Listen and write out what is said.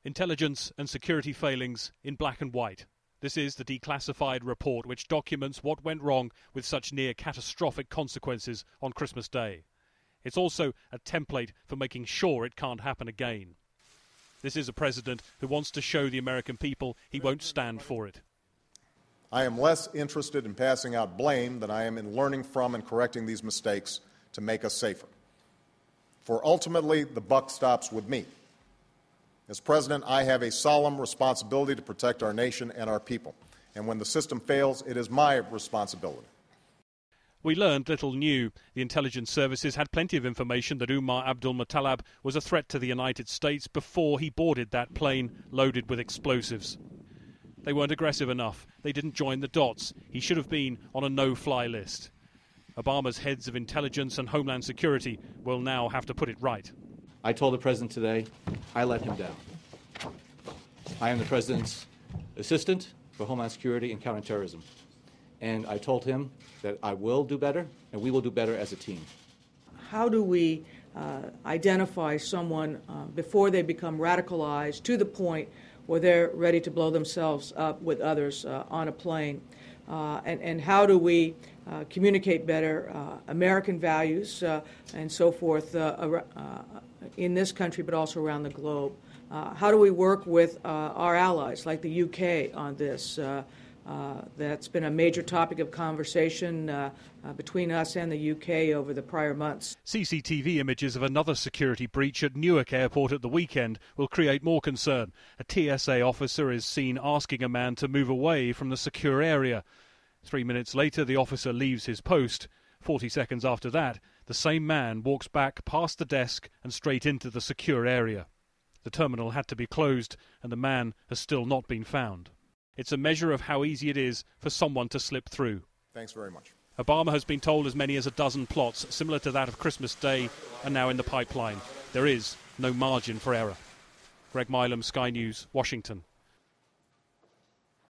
Intelligence and security failings in black and white. This is the declassified report which documents what went wrong with such near catastrophic consequences on Christmas Day. It's also a template for making sure it can't happen again. This is a president who wants to show the American people he won't stand for it. I am less interested in passing out blame than I am in learning from and correcting these mistakes to make us safer. For ultimately, the buck stops with me. As president, I have a solemn responsibility to protect our nation and our people. And when the system fails, it is my responsibility. We learned little new. The intelligence services had plenty of information that Umar Abdul-Muttalib was a threat to the United States before he boarded that plane loaded with explosives. They weren't aggressive enough. They didn't join the dots. He should have been on a no-fly list. Obama's heads of intelligence and homeland security will now have to put it right. I told the president today, I let him down. I am the president's assistant for Homeland Security and counterterrorism. And I told him that I will do better, and we will do better as a team. How do we identify someone before they become radicalized to the point where they're ready to blow themselves up with others on a plane? And how do we communicate better American values and so forth in this country, but also around the globe? How do we work with our allies, like the UK, on this? That's been a major topic of conversation between us and the UK over the prior months. CCTV images of another security breach at Newark Airport at the weekend will create more concern. A TSA officer is seen asking a man to move away from the secure area. 3 minutes later, the officer leaves his post. 40 seconds after that, the same man walks back past the desk and straight into the secure area. The terminal had to be closed, and the man has still not been found. It's a measure of how easy it is for someone to slip through. Thanks very much. Obama has been told as many as a dozen plots, similar to that of Christmas Day, are now in the pipeline. There is no margin for error. Greg Milam, Sky News, Washington.